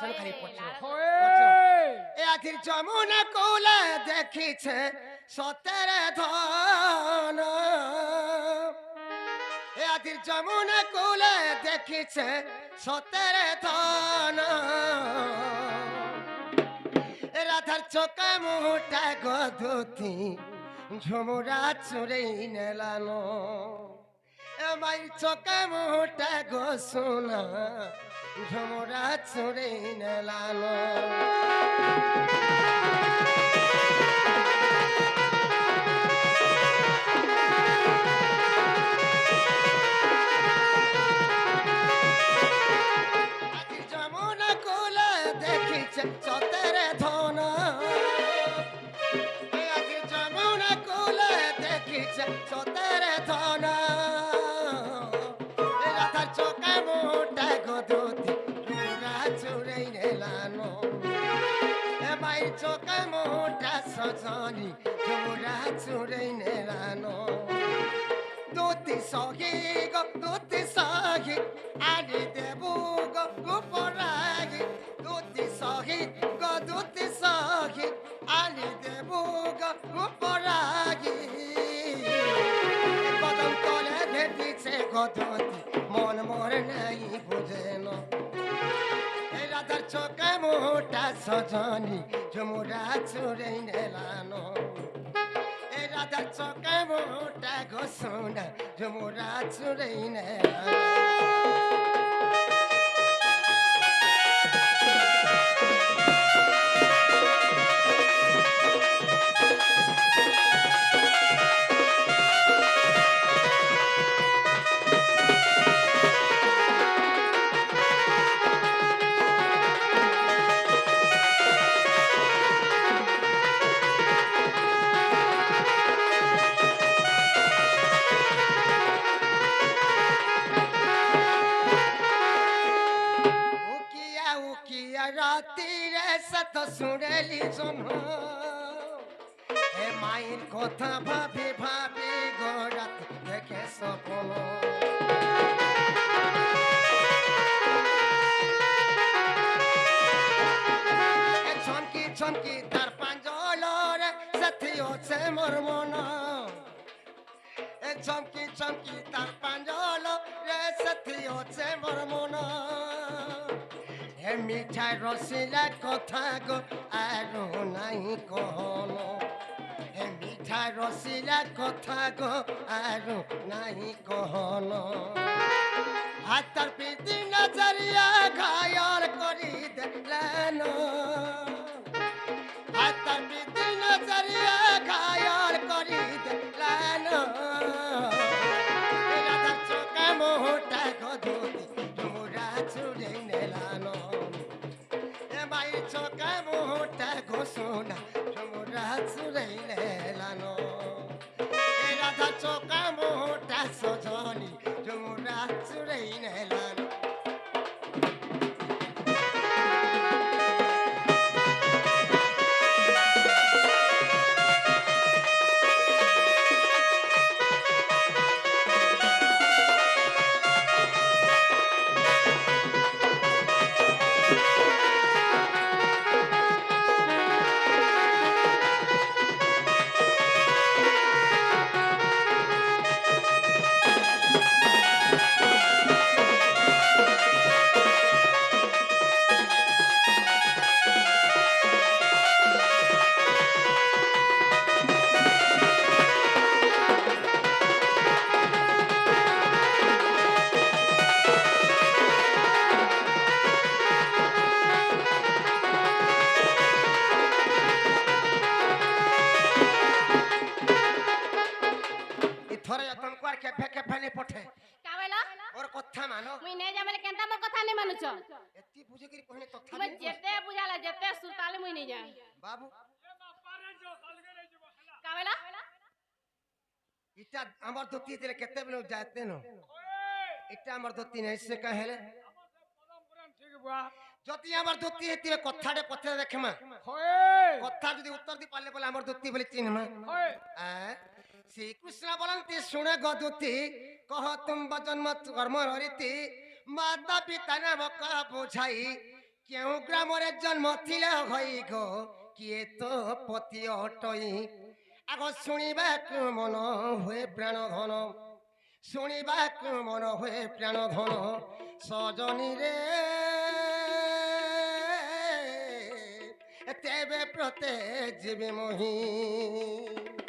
শুন খালি পছর এ আখির যমুনা কোলে দেখিছে সতের ধন এ আখির যমুনা কোলে দেখিছে সতের ধন রাধার চোখে মুহূর্তে গধুতি ঝুমুরা চুরেই নেলানো মাই চোখে মুহূর্তে গো সোনা ঝুমুরা চুরেই নেলানো যমুনা কোলে দেখিছে সতের ধন যমুনা কোলে দেখিছে সতের ধন রাধার চোখে মোটা গদুতি চূড়া চুরেই নেলানো মাই চোখে মোটা সজনি চূড়া চুরেই নেলানো দুতি সহি গো দুতি সহি আনি দেবু গো গুপরাগি দুতি সহি গো দুতি সহি আনি দেবু গো গুপরাগি কদম তলে ভেটিছে গদতি মন মোর নাই বুঝেন এই রাধার চোখে মোটা সজনি ঝুমুরা চুরেই নেলানো রাধার চোখে মোটা গো সোনা ঝুমুরা চুরেই নেলানো রাতিরে সত শুনেলি জন হে মায়ের কথা ভাবি ভাবি গরাত দেখে সপন ছমকি ছমকি তার পাঞ্জলরে সাথী হচ্ছে মোর মন ছমকি ছমকি তার পাঞ্জলরে সাথী হচ্ছে মোর মন হে মিঠাই রসিলা কথা গো আর নাই কহন হে মিঠাই রসিলা কথা গো আর নাই কহন হাতার প্রীতি নজরিয়া ঘায়র করি দেখলেন হাতার প্রীতি নজরিয়া ঘায়র করি দেখলেন রাধার চোখে মোটা গধুতি চূড়া চুরে নেলানো মাই চোখে মোটা ঘোষণা চূড়া চুরে নেলানো রাধা চোখে মোটা সজনি চূড়া চুরে নেলানো কথা মানো মুই নে যাবেলে কেনতা মোর কথা নে মানুছ এতি বুঝে করি কহনে তথা তুমি যেতে বুঝালা যেতে সুরতালে মুই নে যা বাবু কাবেলা ইটা আমার ধুতি দিলে কেতে বেলো যাতে ন এটা আমার ধুতি নাই সে কহেলে যদি আমার ধুতি হেতিবে কথাটে পথে দেখমা কথা যদি উত্তর দি পারলে বলে আমার ধুতি বলে চিনমা শ্রীকৃষ্ণ বলন্তি শুনে গদুতি কহ তুম বচন মত কর্ম রীতি মাতা পিতা নামক বুঝাই কেউ গ্রামরে জন্ম ଥିଲା হই গো কিଏ তো পতি অটই আগ শুଣିବାକୁ মন ହୁଏ ପ୍ରାଣ ଧନ শুনিବାକୁ মন ହୁଏ ପ୍ରାଣ ଧନ ସଜନୀରେ ତେବେ ପ୍ରତେ ଯିବି ମୁହିଁ